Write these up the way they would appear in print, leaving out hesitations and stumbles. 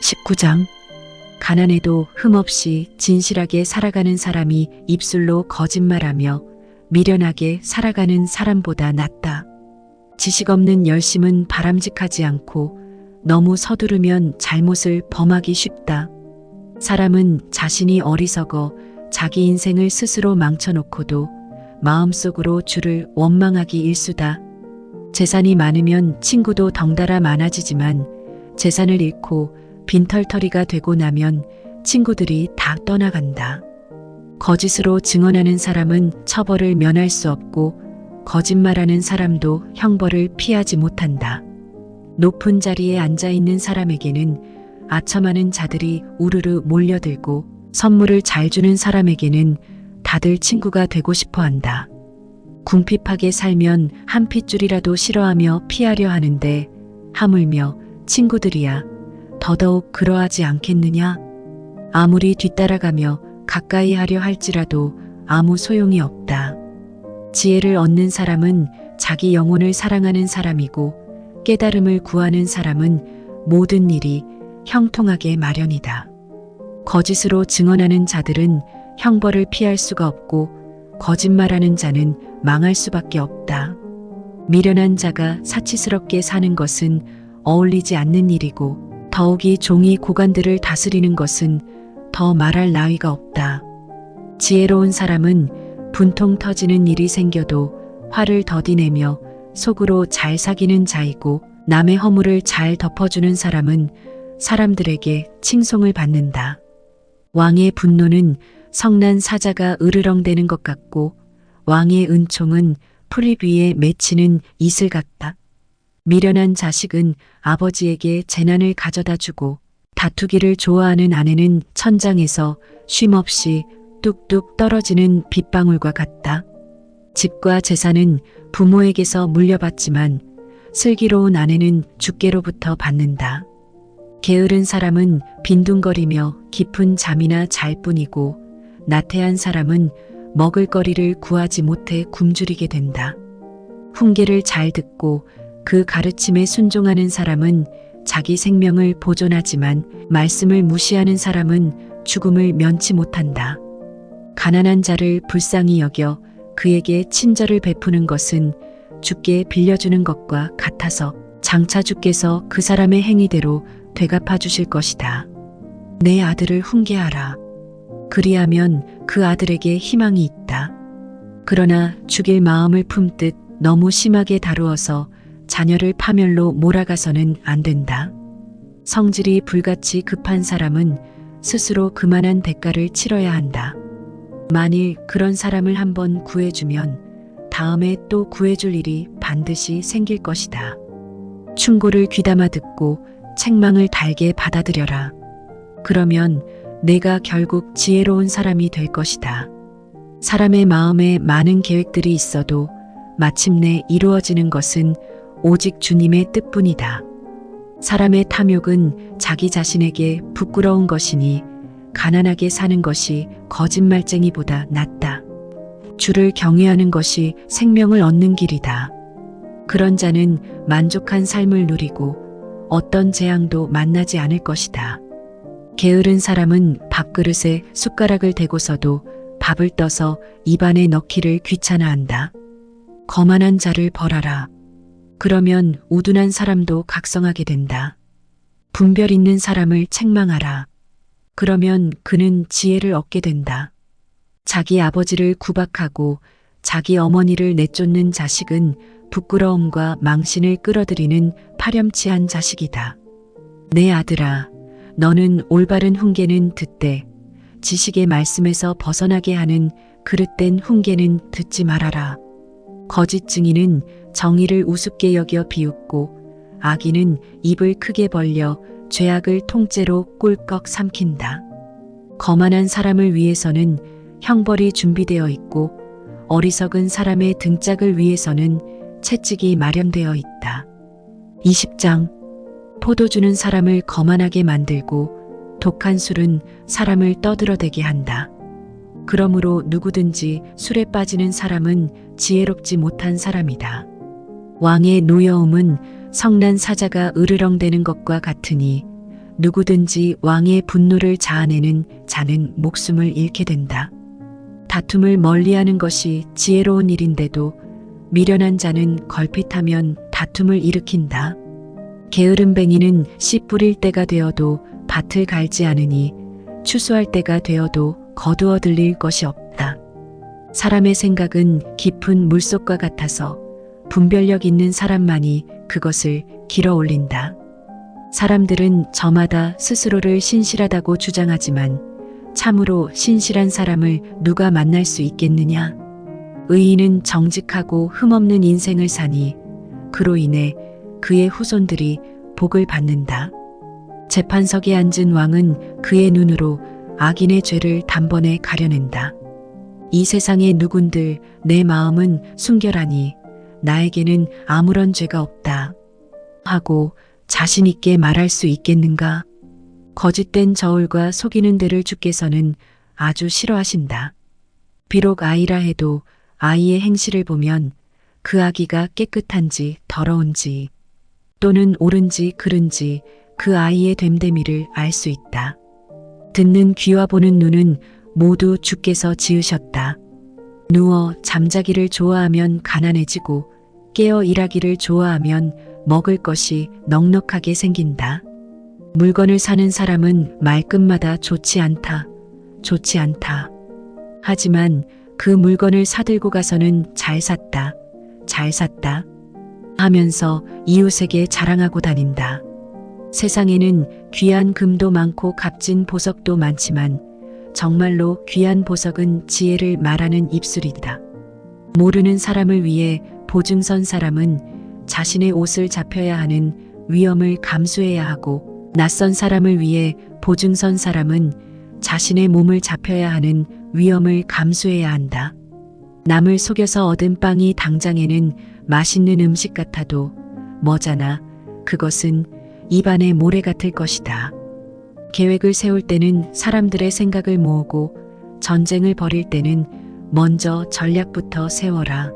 19장. 가난해도 흠없이 진실하게 살아가는 사람이 입술로 거짓말하며 미련하게 살아가는 사람보다 낫다. 지식 없는 열심은 바람직하지 않고 너무 서두르면 잘못을 범하기 쉽다. 사람은 자신이 어리석어 자기 인생을 스스로 망쳐놓고도 마음속으로 주를 원망하기 일수다. 재산이 많으면 친구도 덩달아 많아지지만 재산을 잃고 빈털터리가 되고 나면 친구들이 다 떠나간다. 거짓으로 증언하는 사람은 처벌을 면할 수 없고 거짓말하는 사람도 형벌을 피하지 못한다. 높은 자리에 앉아 있는 사람에게는 아첨하는 자들이 우르르 몰려들고 선물을 잘 주는 사람에게는 다들 친구가 되고 싶어 한다. 궁핍하게 살면 한 핏줄이라도 싫어하며 피하려 하는데 하물며 친구들이야 더더욱 그러하지 않겠느냐? 아무리 뒤따라가며 가까이 하려 할지라도 아무 소용이 없다. 지혜를 얻는 사람은 자기 영혼을 사랑하는 사람이고 깨달음을 구하는 사람은 모든 일이 형통하게 마련이다. 거짓으로 증언하는 자들은 형벌을 피할 수가 없고 거짓말하는 자는 망할 수밖에 없다. 미련한 자가 사치스럽게 사는 것은 어울리지 않는 일이고 더욱이 종이 고관들을 다스리는 것은 더 말할 나위가 없다. 지혜로운 사람은 분통 터지는 일이 생겨도 화를 더디내며 속으로 잘 사귀는 자이고 남의 허물을 잘 덮어주는 사람은 사람들에게 칭송을 받는다. 왕의 분노는 성난 사자가 으르렁대는 것 같고 왕의 은총은 풀잎 위에 맺히는 이슬 같다. 미련한 자식은 아버지에게 재난을 가져다 주고 다투기를 좋아하는 아내는 천장에서 쉼없이 뚝뚝 떨어지는 빗방울과 같다. 집과 재산은 부모에게서 물려받지만 슬기로운 아내는 주께로부터 받는다. 게으른 사람은 빈둥거리며 깊은 잠이나 잘 뿐이고 나태한 사람은 먹을거리를 구하지 못해 굶주리게 된다. 훈계를 잘 듣고 그 가르침에 순종하는 사람은 자기 생명을 보존하지만 말씀을 무시하는 사람은 죽음을 면치 못한다. 가난한 자를 불쌍히 여겨 그에게 친절을 베푸는 것은 주께 빌려주는 것과 같아서 장차 주께서 그 사람의 행위대로 되갚아 주실 것이다. 내 아들을 훈계하라. 그리하면 그 아들에게 희망이 있다. 그러나 죽일 마음을 품듯 너무 심하게 다루어서 자녀를 파멸로 몰아가서는 안 된다. 성질이 불같이 급한 사람은 스스로 그만한 대가를 치러야 한다. 만일 그런 사람을 한번 구해주면 다음에 또 구해줄 일이 반드시 생길 것이다. 충고를 귀담아 듣고 책망을 달게 받아들여라. 그러면 내가 결국 지혜로운 사람이 될 것이다. 사람의 마음에 많은 계획들이 있어도 마침내 이루어지는 것은 오직 주님의 뜻뿐이다. 사람의 탐욕은 자기 자신에게 부끄러운 것이니 가난하게 사는 것이 거짓말쟁이보다 낫다. 주를 경외하는 것이 생명을 얻는 길이다. 그런 자는 만족한 삶을 누리고 어떤 재앙도 만나지 않을 것이다. 게으른 사람은 밥그릇에 숟가락을 대고서도 밥을 떠서 입안에 넣기를 귀찮아한다. 거만한 자를 벌하라. 그러면 우둔한 사람도 각성하게 된다. 분별 있는 사람을 책망하라. 그러면 그는 지혜를 얻게 된다. 자기 아버지를 구박하고 자기 어머니를 내쫓는 자식은 부끄러움과 망신을 끌어들이는 파렴치한 자식이다. 내 아들아, 너는 올바른 훈계는 듣되 지식의 말씀에서 벗어나게 하는 그릇된 훈계는 듣지 말아라. 거짓 증인은 정의를 우습게 여겨 비웃고 악인은 입을 크게 벌려 죄악을 통째로 꿀꺽 삼킨다. 거만한 사람을 위해서는 형벌이 준비되어 있고 어리석은 사람의 등짝을 위해서는 채찍이 마련되어 있다. 20장. 포도 주는 사람을 거만하게 만들고 독한 술은 사람을 떠들어대게 한다. 그러므로 누구든지 술에 빠지는 사람은 지혜롭지 못한 사람이다. 왕의 노여움은 성난 사자가 으르렁대는 것과 같으니 누구든지 왕의 분노를 자아내는 자는 목숨을 잃게 된다. 다툼을 멀리하는 것이 지혜로운 일인데도 미련한 자는 걸핏하면 다툼을 일으킨다. 게으름뱅이는 씨 뿌릴 때가 되어도 밭을 갈지 않으니 추수할 때가 되어도 거두어 들릴 것이 없다. 사람의 생각은 깊은 물속과 같아서 분별력 있는 사람만이 그것을 길어 올린다. 사람들은 저마다 스스로를 신실하다고 주장하지만 참으로 신실한 사람을 누가 만날 수 있겠느냐? 의인은 정직하고 흠없는 인생을 사니 그로 인해 그의 후손들이 복을 받는다. 재판석에 앉은 왕은 그의 눈으로 악인의 죄를 단번에 가려낸다. 이 세상의 누군들 내 마음은 순결하니 나에게는 아무런 죄가 없다 하고 자신 있게 말할 수 있겠는가? 거짓된 저울과 속이는 데를 주께서는 아주 싫어하신다. 비록 아이라 해도 아이의 행실을 보면 그 아기가 깨끗한지 더러운지 또는 옳은지 그른지 그 아이의 됨됨이를 알 수 있다. 듣는 귀와 보는 눈은 모두 주께서 지으셨다. 누워 잠자기를 좋아하면 가난해지고 깨어 일하기를 좋아하면 먹을 것이 넉넉하게 생긴다. 물건을 사는 사람은 말끝마다 좋지 않다. 좋지 않다. 하지만 그 물건을 사들고 가서는 잘 샀다. 잘 샀다. 하면서 이웃에게 자랑하고 다닌다. 세상에는 귀한 금도 많고 값진 보석도 많지만 정말로 귀한 보석은 지혜를 말하는 입술이다. 모르는 사람을 위해 보증선 사람은 자신의 옷을 잡혀야 하는 위험을 감수해야 하고 낯선 사람을 위해 보증선 사람은 자신의 몸을 잡혀야 하는 위험을 감수해야 한다. 남을 속여서 얻은 빵이 당장에는 맛있는 음식 같아도 머잖아 그것은 입안의 모래 같을 것이다. 계획을 세울 때는 사람들의 생각을 모으고 전쟁을 벌일 때는 먼저 전략부터 세워라.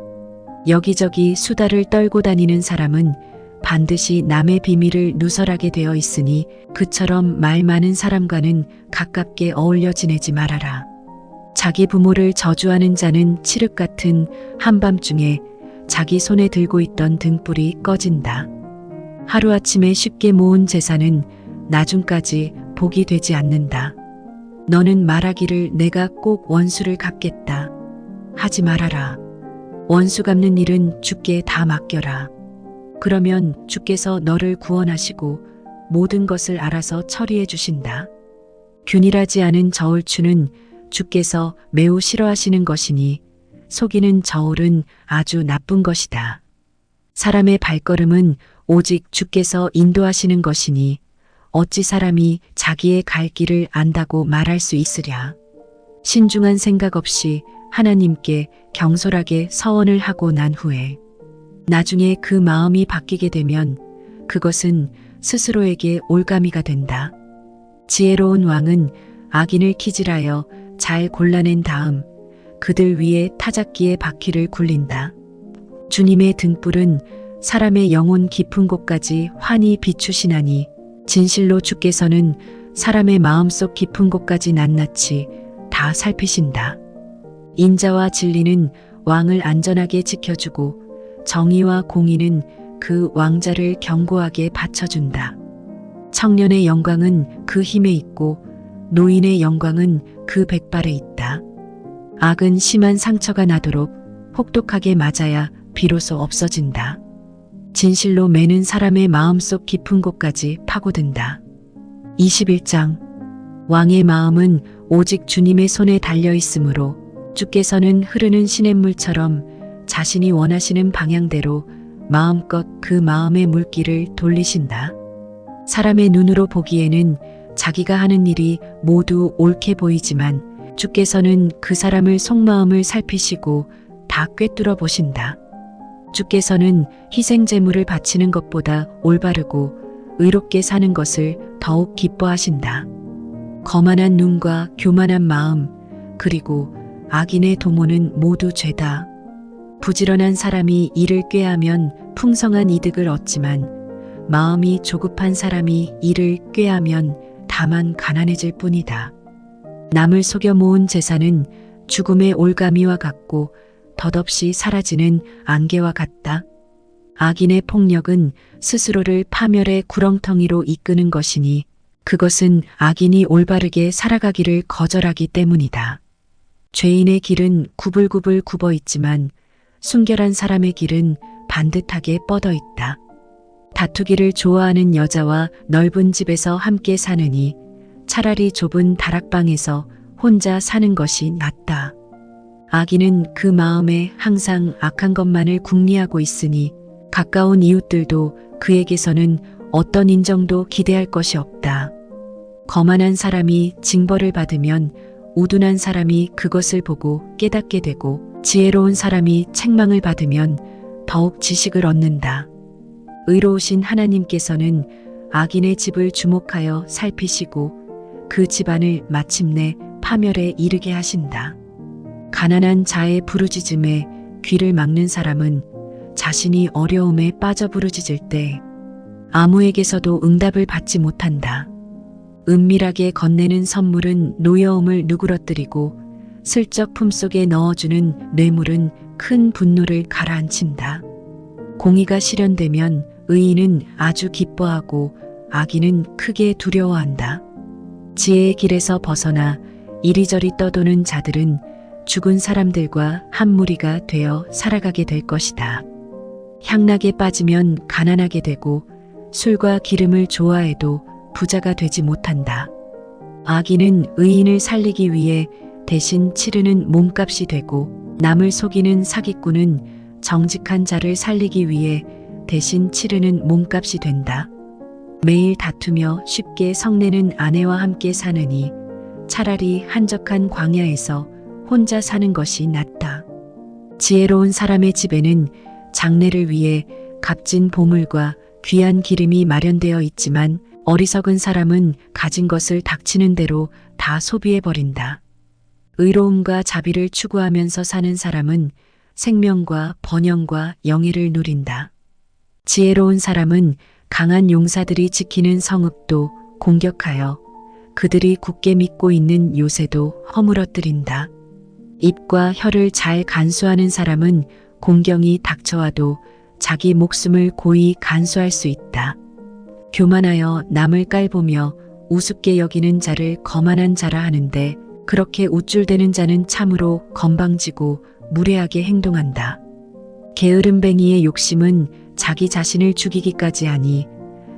여기저기 수다를 떨고 다니는 사람은 반드시 남의 비밀을 누설하게 되어 있으니 그처럼 말 많은 사람과는 가깝게 어울려 지내지 말아라. 자기 부모를 저주하는 자는 칠흑 같은 한밤중에 자기 손에 들고 있던 등불이 꺼진다. 하루아침에 쉽게 모은 재산은 나중까지 복이 되지 않는다. 너는 말하기를 내가 꼭 원수를 갚겠다. 하지 말아라. 원수 갚는 일은 주께 다 맡겨라. 그러면 주께서 너를 구원하시고 모든 것을 알아서 처리해 주신다. 균일하지 않은 저울추는 주께서 매우 싫어하시는 것이니 속이는 저울은 아주 나쁜 것이다. 사람의 발걸음은 오직 주께서 인도하시는 것이니 어찌 사람이 자기의 갈 길을 안다고 말할 수 있으랴. 신중한 생각 없이 하나님께 경솔하게 서원을 하고 난 후에 나중에 그 마음이 바뀌게 되면 그것은 스스로에게 올가미가 된다. 지혜로운 왕은 악인을 키질하여 잘 골라낸 다음 그들 위에 타작기의 바퀴를 굴린다. 주님의 등불은 사람의 영혼 깊은 곳까지 환히 비추시나니 진실로 주께서는 사람의 마음속 깊은 곳까지 낱낱이 다 살피신다. 인자와 진리는 왕을 안전하게 지켜주고 정의와 공의는 그 왕자를 견고하게 받쳐준다. 청년의 영광은 그 힘에 있고 노인의 영광은 그 백발에 있다. 악은 심한 상처가 나도록 혹독하게 맞아야 비로소 없어진다. 진실로 매는 사람의 마음속 깊은 곳까지 파고든다. 21장 왕의 마음은 오직 주님의 손에 달려 있으므로 주께서는 흐르는 시냇물처럼 자신이 원하시는 방향대로 마음껏 그 마음의 물길을 돌리신다. 사람의 눈으로 보기에는 자기가 하는 일이 모두 옳게 보이지만 주께서는 그 사람을 속마음을 살피시고 다 꿰뚫어 보신다. 주께서는 희생 제물을 바치는 것보다 올바르고 의롭게 사는 것을 더욱 기뻐하신다. 거만한 눈과 교만한 마음 그리고 악인의 도모는 모두 죄다. 부지런한 사람이 일을 꾀하면 풍성한 이득을 얻지만 마음이 조급한 사람이 일을 꾀하면 다만 가난해질 뿐이다. 남을 속여 모은 재산은 죽음의 올가미와 같고 덧없이 사라지는 안개와 같다. 악인의 폭력은 스스로를 파멸의 구렁텅이로 이끄는 것이니 그것은 악인이 올바르게 살아가기를 거절하기 때문이다. 죄인의 길은 구불구불 굽어 있지만 순결한 사람의 길은 반듯하게 뻗어 있다. 다투기를 좋아하는 여자와 넓은 집에서 함께 사느니 차라리 좁은 다락방에서 혼자 사는 것이 낫다. 악인은 그 마음에 항상 악한 것만을 궁리하고 있으니 가까운 이웃들도 그에게서는 어떤 인정도 기대할 것이 없다. 거만한 사람이 징벌을 받으면 우둔한 사람이 그것을 보고 깨닫게 되고 지혜로운 사람이 책망을 받으면 더욱 지식을 얻는다. 의로우신 하나님께서는 악인의 집을 주목하여 살피시고 그 집안을 마침내 파멸에 이르게 하신다. 가난한 자의 부르짖음에 귀를 막는 사람은 자신이 어려움에 빠져 부르짖을 때 아무에게서도 응답을 받지 못한다. 은밀하게 건네는 선물은 노여움을 누그러뜨리고 슬쩍 품속에 넣어주는 뇌물은 큰 분노를 가라앉힌다. 공의가 실현되면 의인은 아주 기뻐하고 악인은 크게 두려워한다. 지혜의 길에서 벗어나 이리저리 떠도는 자들은 죽은 사람들과 한 무리가 되어 살아가게 될 것이다. 향락에 빠지면 가난하게 되고 술과 기름을 좋아해도 부자가 되지 못한다. 악인은 의인을 살리기 위해 대신 치르는 몸값이 되고 남을 속이는 사기꾼은 정직한 자를 살리기 위해 대신 치르는 몸값이 된다. 매일 다투며 쉽게 성내는 아내와 함께 사느니 차라리 한적한 광야에서 혼자 사는 것이 낫다. 지혜로운 사람의 집에는 장례를 위해 값진 보물과 귀한 기름이 마련되어 있지만 어리석은 사람은 가진 것을 닥치는 대로 다 소비해버린다. 의로움과 자비를 추구하면서 사는 사람은 생명과 번영과 영예를 누린다. 지혜로운 사람은 강한 용사들이 지키는 성읍도 공격하여 그들이 굳게 믿고 있는 요새도 허물어뜨린다. 입과 혀를 잘 간수하는 사람은 공경이 닥쳐와도 자기 목숨을 고이 간수할 수 있다. 교만하여 남을 깔보며 우습게 여기는 자를 거만한 자라 하는데 그렇게 우쭐대는 자는 참으로 건방지고 무례하게 행동한다. 게으름뱅이의 욕심은 자기 자신을 죽이기까지 하니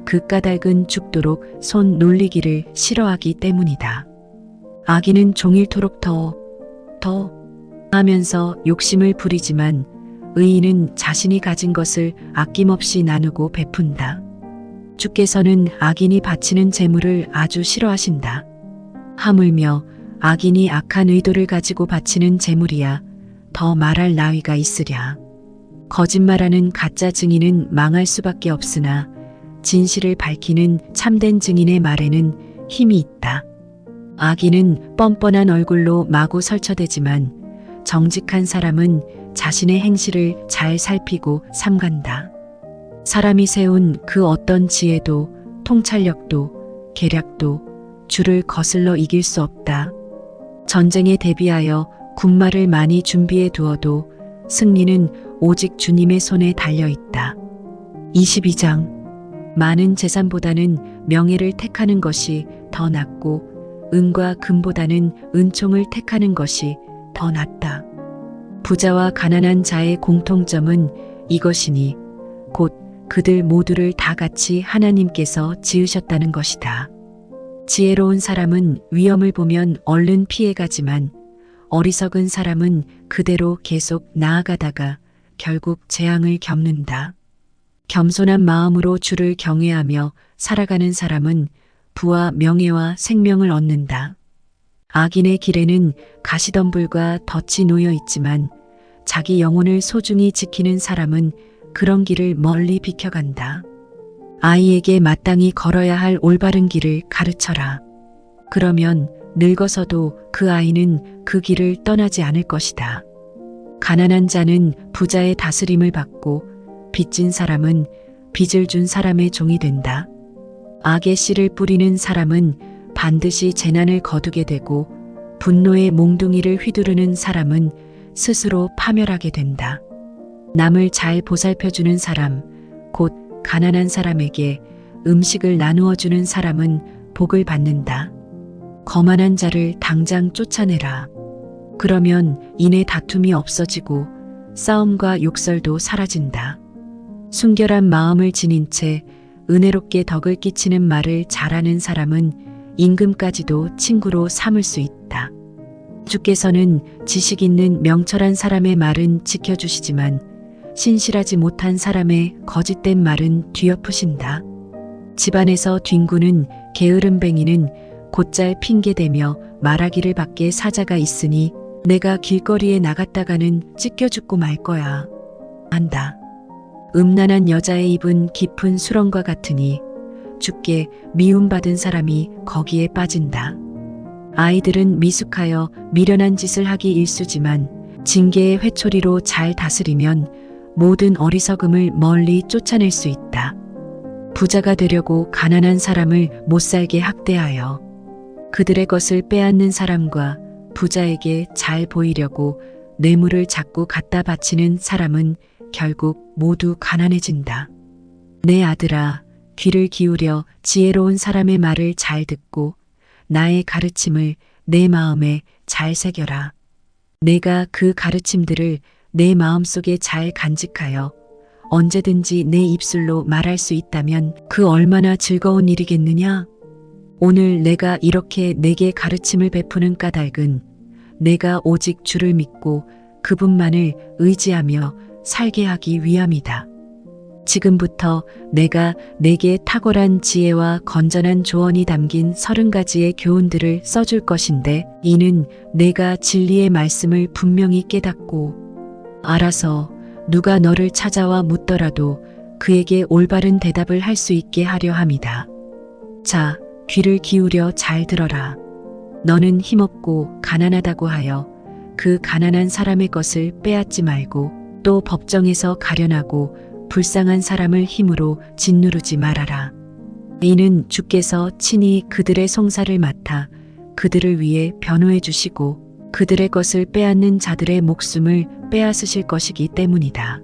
그 까닭은 죽도록 손 놀리기를 싫어하기 때문이다. 악인은 종일토록 더 하면서 욕심을 부리지만 의인은 자신이 가진 것을 아낌없이 나누고 베푼다. 주께서는 악인이 바치는 재물을 아주 싫어하신다. 하물며 악인이 악한 의도를 가지고 바치는 재물이야 더 말할 나위가 있으랴. 거짓말하는 가짜 증인은 망할 수밖에 없으나 진실을 밝히는 참된 증인의 말에는 힘이 있다. 악인은 뻔뻔한 얼굴로 마구 설쳐대지만 정직한 사람은 자신의 행실을 잘 살피고 삼간다. 사람이 세운 그 어떤 지혜도 통찰력도 계략도 주를 거슬러 이길 수 없다. 전쟁에 대비하여 군마를 많이 준비해 두어도 승리는 오직 주님의 손에 달려 있다. 22장. 많은 재산보다는 명예를 택하는 것이 더 낫고 은과 금보다는 은총을 택하는 것이 더 낫다. 부자와 가난한 자의 공통점은 이것이니 곧 그들 모두를 다 같이 하나님께서 지으셨다는 것이다. 지혜로운 사람은 위험을 보면 얼른 피해가지만 어리석은 사람은 그대로 계속 나아가다가 결국 재앙을 겪는다. 겸손한 마음으로 주를 경외하며 살아가는 사람은 부와 명예와 생명을 얻는다. 악인의 길에는 가시덤불과 덫이 놓여 있지만 자기 영혼을 소중히 지키는 사람은 그런 길을 멀리 비켜간다. 아이에게 마땅히 걸어야 할 올바른 길을 가르쳐라. 그러면 늙어서도 그 아이는 그 길을 떠나지 않을 것이다. 가난한 자는 부자의 다스림을 받고 빚진 사람은 빚을 준 사람의 종이 된다. 악의 씨를 뿌리는 사람은 반드시 재난을 거두게 되고 분노의 몽둥이를 휘두르는 사람은 스스로 파멸하게 된다. 남을 잘 보살펴주는 사람, 곧 가난한 사람에게 음식을 나누어 주는 사람은 복을 받는다. 거만한 자를 당장 쫓아내라. 그러면 이내 다툼이 없어지고 싸움과 욕설도 사라진다. 순결한 마음을 지닌 채 은혜롭게 덕을 끼치는 말을 잘하는 사람은 임금까지도 친구로 삼을 수 있다. 주께서는 지식 있는 명철한 사람의 말은 지켜주시지만 신실하지 못한 사람의 거짓된 말은 뒤엎으신다. 집안에서 뒹구는 게으름뱅이는 곧잘 핑계대며 말하기를 밖에 사자가 있으니 내가 길거리에 나갔다가는 찢겨 죽고 말 거야. 한다. 음란한 여자의 입은 깊은 수렁과 같으니 주께 미움받은 사람이 거기에 빠진다. 아이들은 미숙하여 미련한 짓을 하기 일쑤지만 징계의 회초리로 잘 다스리면 모든 어리석음을 멀리 쫓아낼 수 있다. 부자가 되려고 가난한 사람을 못살게 학대하여 그들의 것을 빼앗는 사람과 부자에게 잘 보이려고 뇌물을 자꾸 갖다 바치는 사람은 결국 모두 가난해진다. 내 아들아, 귀를 기울여 지혜로운 사람의 말을 잘 듣고 나의 가르침을 내 마음에 잘 새겨라. 내가 그 가르침들을 내 마음속에 잘 간직하여 언제든지 내 입술로 말할 수 있다면 그 얼마나 즐거운 일이겠느냐? 오늘 내가 이렇게 내게 가르침을 베푸는 까닭은 내가 오직 주를 믿고 그분만을 의지하며 살게 하기 위함이다. 지금부터 내가 내게 탁월한 지혜와 건전한 조언이 담긴 30가지의 교훈들을 써줄 것인데 이는 내가 진리의 말씀을 분명히 깨닫고 알아서 누가 너를 찾아와 묻더라도 그에게 올바른 대답을 할 수 있게 하려 함이다. 자, 귀를 기울여 잘 들어라. 너는 힘없고 가난하다고 하여 그 가난한 사람의 것을 빼앗지 말고 또 법정에서 가련하고 불쌍한 사람을 힘으로 짓누르지 말아라. 이는 주께서 친히 그들의 송사를 맡아 그들을 위해 변호해 주시고 그들의 것을 빼앗는 자들의 목숨을 빼앗으실 것이기 때문이다.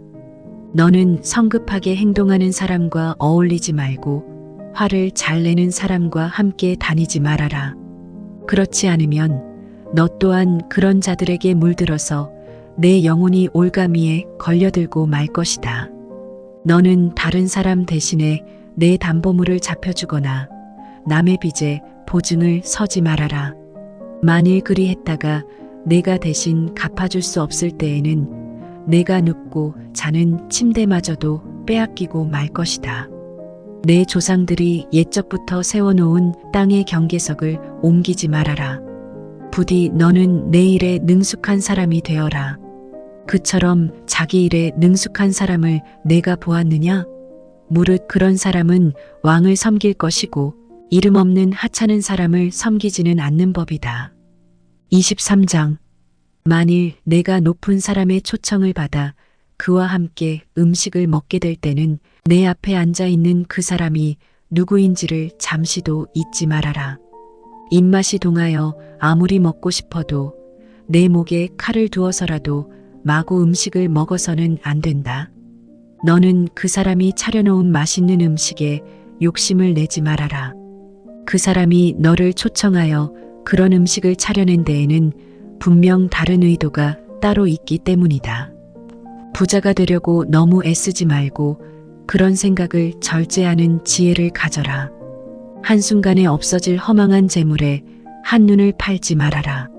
너는 성급하게 행동하는 사람과 어울리지 말고 화를 잘 내는 사람과 함께 다니지 말아라. 그렇지 않으면 너 또한 그런 자들에게 물들어서 내 영혼이 올가미에 걸려들고 말 것이다. 너는 다른 사람 대신에 내 담보물을 잡혀주거나 남의 빚에 보증을 서지 말아라. 만일 그리했다가 내가 대신 갚아줄 수 없을 때에는 내가 눕고 자는 침대마저도 빼앗기고 말 것이다. 내 조상들이 옛적부터 세워놓은 땅의 경계석을 옮기지 말아라. 부디 너는 내 일에 능숙한 사람이 되어라. 그처럼 자기 일에 능숙한 사람을 내가 보았느냐? 무릇 그런 사람은 왕을 섬길 것이고 이름 없는 하찮은 사람을 섬기지는 않는 법이다. 23장. 만일 내가 높은 사람의 초청을 받아 그와 함께 음식을 먹게 될 때는 내 앞에 앉아 있는 그 사람이 누구인지를 잠시도 잊지 말아라. 입맛이 동하여 아무리 먹고 싶어도 내 목에 칼을 두어서라도 마구 음식을 먹어서는 안 된다. 너는 그 사람이 차려놓은 맛있는 음식에 욕심을 내지 말아라. 그 사람이 너를 초청하여 그런 음식을 차려낸 데에는 분명 다른 의도가 따로 있기 때문이다. 부자가 되려고 너무 애쓰지 말고 그런 생각을 절제하는 지혜를 가져라. 한순간에 없어질 허망한 재물에 한눈을 팔지 말아라.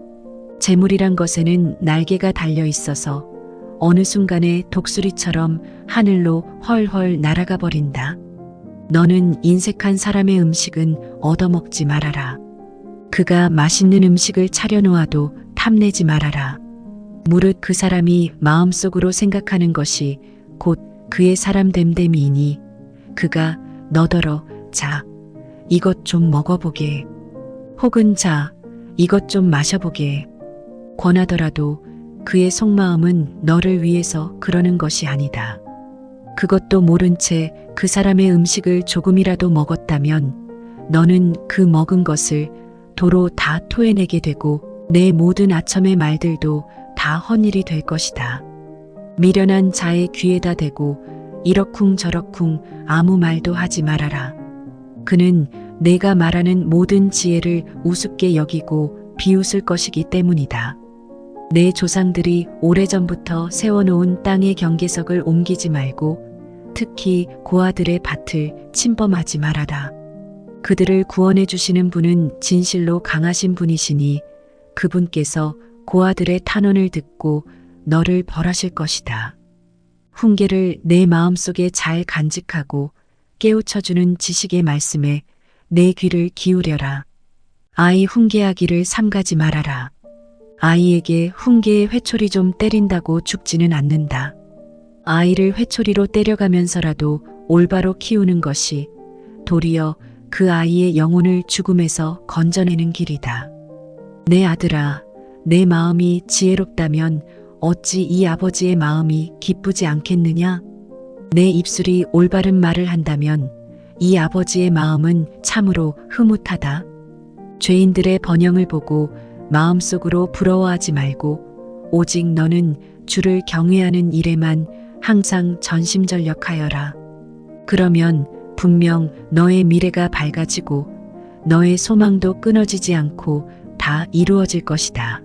재물이란 것에는 날개가 달려 있어서 어느 순간에 독수리처럼 하늘로 헐헐 날아가 버린다. 너는 인색한 사람의 음식은 얻어먹지 말아라. 그가 맛있는 음식을 차려놓아도 탐내지 말아라. 무릇 그 사람이 마음속으로 생각하는 것이 곧 그의 사람됨됨이니 그가 너더러 자, 이것 좀 먹어보게. 혹은 자, 이것 좀 마셔보게. 권하더라도 그의 속마음은 너를 위해서 그러는 것이 아니다. 그것도 모른 채 그 사람의 음식을 조금이라도 먹었다면 너는 그 먹은 것을 도로 다 토해내게 되고 내 모든 아첨의 말들도 다 헛일이 될 것이다. 미련한 자의 귀에다 대고 이러쿵저러쿵 아무 말도 하지 말아라. 그는 내가 말하는 모든 지혜를 우습게 여기고 비웃을 것이기 때문이다. 내 조상들이 오래전부터 세워놓은 땅의 경계석을 옮기지 말고 특히 고아들의 밭을 침범하지 말아라. 그들을 구원해 주시는 분은 진실로 강하신 분이시니 그분께서 고아들의 탄원을 듣고 너를 벌하실 것이다. 훈계를 내 마음속에 잘 간직하고 깨우쳐주는 지식의 말씀에 내 귀를 기울여라. 아이 훈계하기를 삼가지 말아라. 아이에게 훈계의 회초리 좀 때린다고 죽지는 않는다. 아이를 회초리로 때려가면서라도 올바로 키우는 것이 도리어 그 아이의 영혼을 죽음에서 건져내는 길이다. 내 아들아, 내 마음이 지혜롭다면 어찌 이 아버지의 마음이 기쁘지 않겠느냐? 내 입술이 올바른 말을 한다면 이 아버지의 마음은 참으로 흐뭇하다. 죄인들의 번영을 보고 마음속으로 부러워하지 말고 오직 너는 주를 경외하는 일에만 항상 전심전력하여라. 그러면 분명 너의 미래가 밝아지고 너의 소망도 끊어지지 않고 다 이루어질 것이다.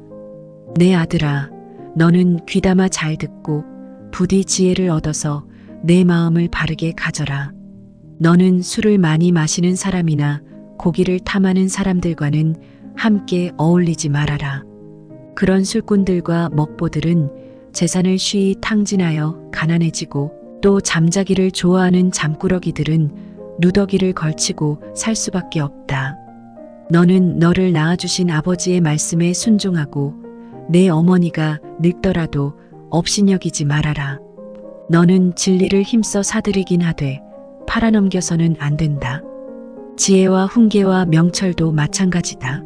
내 아들아, 너는 귀담아 잘 듣고 부디 지혜를 얻어서 내 마음을 바르게 가져라. 너는 술을 많이 마시는 사람이나 고기를 탐하는 사람들과는 함께 어울리지 말아라. 그런 술꾼들과 먹보들은 재산을 쉬이 탕진하여 가난해지고 또 잠자기를 좋아하는 잠꾸러기들은 누더기를 걸치고 살 수밖에 없다. 너는 너를 낳아주신 아버지의 말씀에 순종하고 내 어머니가 늙더라도 업신여기지 말아라. 너는 진리를 힘써 사들이긴 하되 팔아넘겨서는 안 된다. 지혜와 훈계와 명철도 마찬가지다.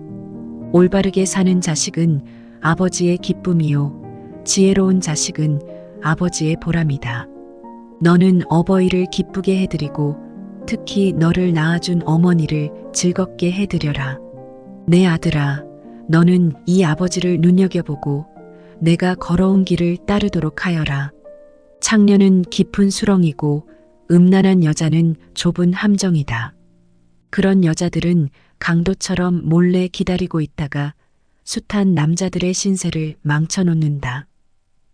올바르게 사는 자식은 아버지의 기쁨이요 지혜로운 자식은 아버지의 보람이다. 너는 어버이를 기쁘게 해드리고 특히 너를 낳아준 어머니를 즐겁게 해드려라. 내 아들아, 너는 이 아버지를 눈여겨보고 내가 걸어온 길을 따르도록 하여라. 창녀는 깊은 수렁이고 음란한 여자는 좁은 함정이다. 그런 여자들은 강도처럼 몰래 기다리고 있다가 숱한 남자들의 신세를 망쳐놓는다.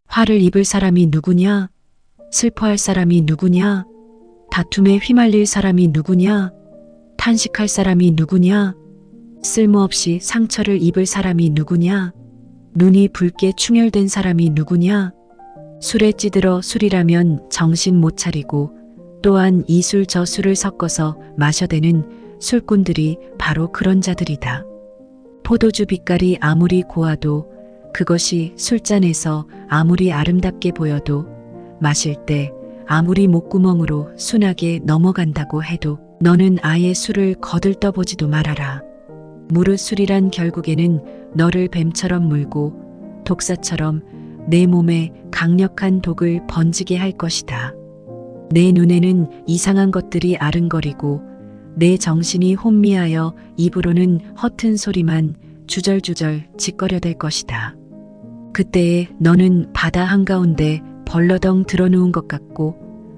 화를 입을 사람이 누구냐? 슬퍼할 사람이 누구냐? 다툼에 휘말릴 사람이 누구냐? 탄식할 사람이 누구냐? 쓸모없이 상처를 입을 사람이 누구냐? 눈이 붉게 충혈된 사람이 누구냐? 술에 찌들어 술이라면 정신 못 차리고 또한 이 술 저 술을 섞어서 마셔대는 술꾼들이 바로 그런 자들이다. 포도주 빛깔이 아무리 고와도 그것이 술잔에서 아무리 아름답게 보여도 마실 때 아무리 목구멍으로 순하게 넘어간다고 해도 너는 아예 술을 거들떠보지도 말아라. 무릇 술이란 결국에는 너를 뱀처럼 물고 독사처럼 내 몸에 강력한 독을 번지게 할 것이다. 내 눈에는 이상한 것들이 아른거리고 내 정신이 혼미하여 입으로는 허튼 소리만 주절주절 짓거려댈 것이다. 그때에 너는 바다 한가운데 벌러덩 드러누운 것 같고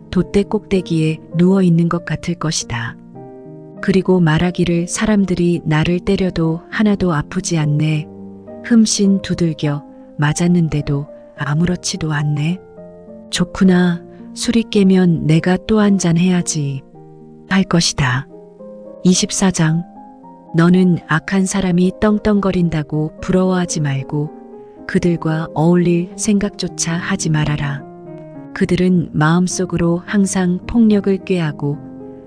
돛대 꼭대기에 누워있는 것 같을 것이다. 그리고 말하기를 사람들이 나를 때려도 하나도 아프지 않네. 흠씬 두들겨 맞았는데도 아무렇지도 않네. 좋구나. 술이 깨면 내가 또 한 잔 해야지. 할 것이다. 24장. 너는 악한 사람이 떵떵거린다고 부러워하지 말고 그들과 어울릴 생각조차 하지 말아라. 그들은 마음속으로 항상 폭력을 꾀하고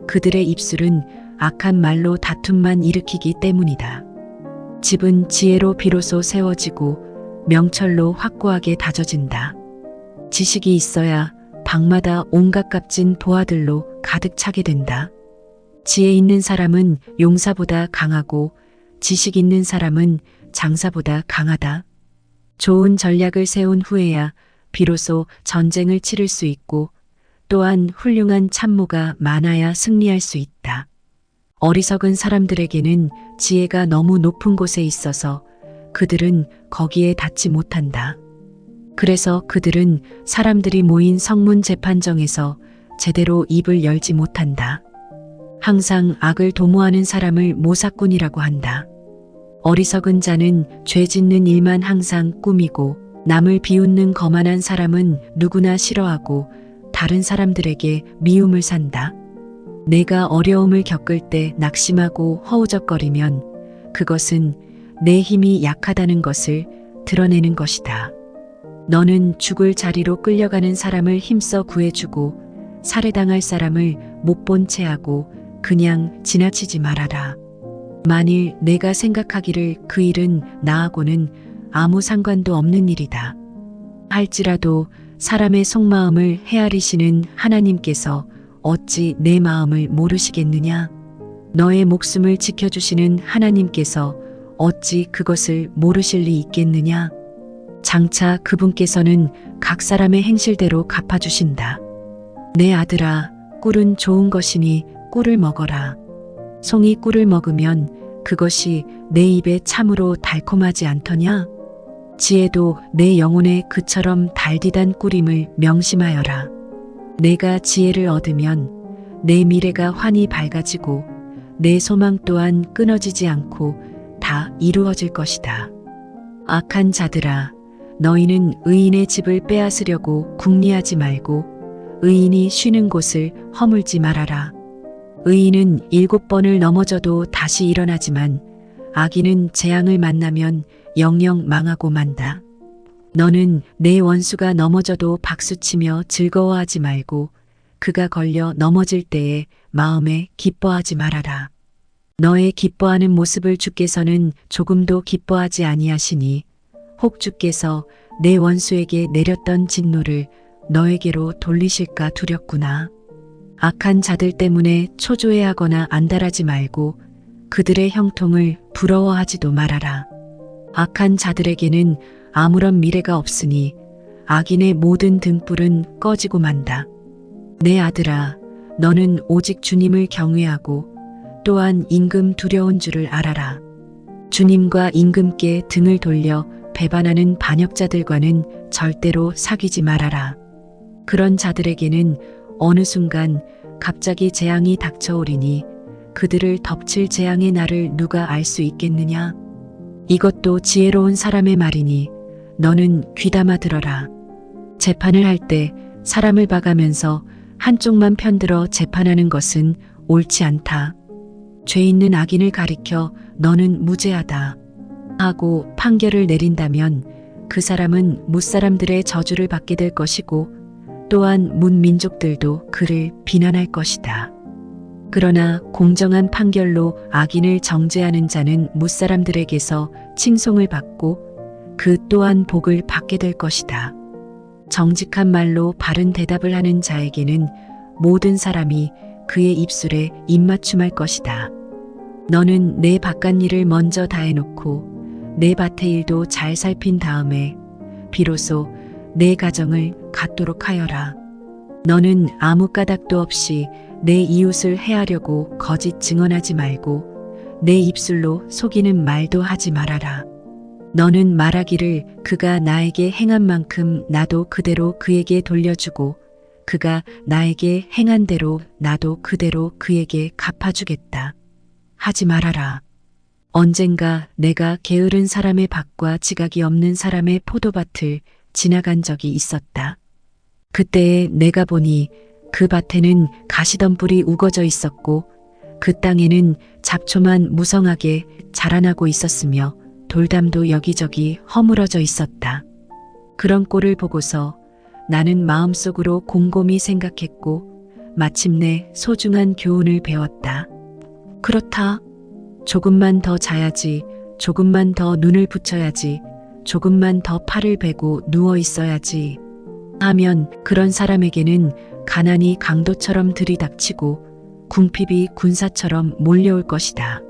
그들의 입술은 악한 말로 다툼만 일으키기 때문이다. 집은 지혜로 비로소 세워지고 명철로 확고하게 다져진다. 지식이 있어야 방마다 온갖 값진 보화들로 가득 차게 된다. 지혜 있는 사람은 용사보다 강하고 지식 있는 사람은 장사보다 강하다. 좋은 전략을 세운 후에야 비로소 전쟁을 치를 수 있고 또한 훌륭한 참모가 많아야 승리할 수 있다. 어리석은 사람들에게는 지혜가 너무 높은 곳에 있어서 그들은 거기에 닿지 못한다. 그래서 그들은 사람들이 모인 성문 재판정에서 제대로 입을 열지 못한다. 항상 악을 도모하는 사람을 모사꾼이라고 한다. 어리석은 자는 죄 짓는 일만 항상 꾸미고 남을 비웃는 거만한 사람은 누구나 싫어하고 다른 사람들에게 미움을 산다. 내가 어려움을 겪을 때 낙심하고 허우적거리면 그것은 내 힘이 약하다는 것을 드러내는 것이다. 너는 죽을 자리로 끌려가는 사람을 힘써 구해주고 살해당할 사람을 못 본 채 하고 그냥 지나치지 말아라. 만일 내가 생각하기를 그 일은 나하고는 아무 상관도 없는 일이다 할지라도 사람의 속마음을 헤아리시는 하나님께서 어찌 내 마음을 모르시겠느냐? 너의 목숨을 지켜주시는 하나님께서 어찌 그것을 모르실 리 있겠느냐? 장차 그분께서는 각 사람의 행실대로 갚아주신다. 내 아들아, 꿀은 좋은 것이니 꿀을 먹어라. 송이 꿀을 먹으면 그것이 내 입에 참으로 달콤하지 않더냐? 지혜도 내 영혼에 그처럼 달디단 꿀임을 명심하여라. 내가 지혜를 얻으면 내 미래가 환히 밝아지고 내 소망 또한 끊어지지 않고 다 이루어질 것이다. 악한 자들아, 너희는 의인의 집을 빼앗으려고 궁리하지 말고 의인이 쉬는 곳을 허물지 말아라. 의인은 7번을 넘어져도 다시 일어나지만 악인은 재앙을 만나면 영영 망하고 만다. 너는 내 원수가 넘어져도 박수치며 즐거워하지 말고 그가 걸려 넘어질 때에 마음에 기뻐하지 말아라. 너의 기뻐하는 모습을 주께서는 조금도 기뻐하지 아니하시니 혹 주께서 내 원수에게 내렸던 진노를 너에게로 돌리실까 두렵구나. 악한 자들 때문에 초조해하거나 안달하지 말고 그들의 형통을 부러워하지도 말아라. 악한 자들에게는 아무런 미래가 없으니 악인의 모든 등불은 꺼지고 만다. 내 아들아, 너는 오직 주님을 경외하고 또한 임금 두려운 줄을 알아라. 주님과 임금께 등을 돌려 배반하는 반역자들과는 절대로 사귀지 말아라. 그런 자들에게는 어느 순간 갑자기 재앙이 닥쳐오리니 그들을 덮칠 재앙의 날을 누가 알 수 있겠느냐? 이것도 지혜로운 사람의 말이니 너는 귀담아 들어라. 재판을 할 때 사람을 봐가면서 한쪽만 편들어 재판하는 것은 옳지 않다. 죄 있는 악인을 가리켜 너는 무죄하다 하고 판결을 내린다면 그 사람은 뭇사람들의 저주를 받게 될 것이고 또한 문민족들도 그를 비난할 것이다. 그러나 공정한 판결로 악인을 정죄하는 자는 뭇사람들에게서 칭송을 받고 그 또한 복을 받게 될 것이다. 정직한 말로 바른 대답을 하는 자에게는 모든 사람이 그의 입술에 입맞춤할 것이다. 너는 내 바깥일을 먼저 다 해놓고 내 밭의 일도 잘 살핀 다음에 비로소 내 가정을 갖도록 하여라. 너는 아무 까닭도 없이 내 이웃을 해하려고 거짓 증언하지 말고 내 입술로 속이는 말도 하지 말아라. 너는 말하기를 그가 나에게 행한 만큼 나도 그대로 그에게 돌려주고 그가 나에게 행한 대로 나도 그대로 그에게 갚아주겠다. 하지 말아라. 언젠가 내가 게으른 사람의 밭과 지각이 없는 사람의 포도밭을 지나간 적이 있었다. 그때에 내가 보니 그 밭에는 가시덤불이 우거져 있었고 그 땅에는 잡초만 무성하게 자라나고 있었으며 돌담도 여기저기 허물어져 있었다. 그런 꼴을 보고서 나는 마음속으로 곰곰이 생각했고 마침내 소중한 교훈을 배웠다. 그렇다. 조금만 더 자야지, 조금만 더 눈을 붙여야지, 조금만 더 팔을 베고 누워 있어야지 하면 그런 사람에게는 가난이 강도처럼 들이닥치고 궁핍이 군사처럼 몰려올 것이다.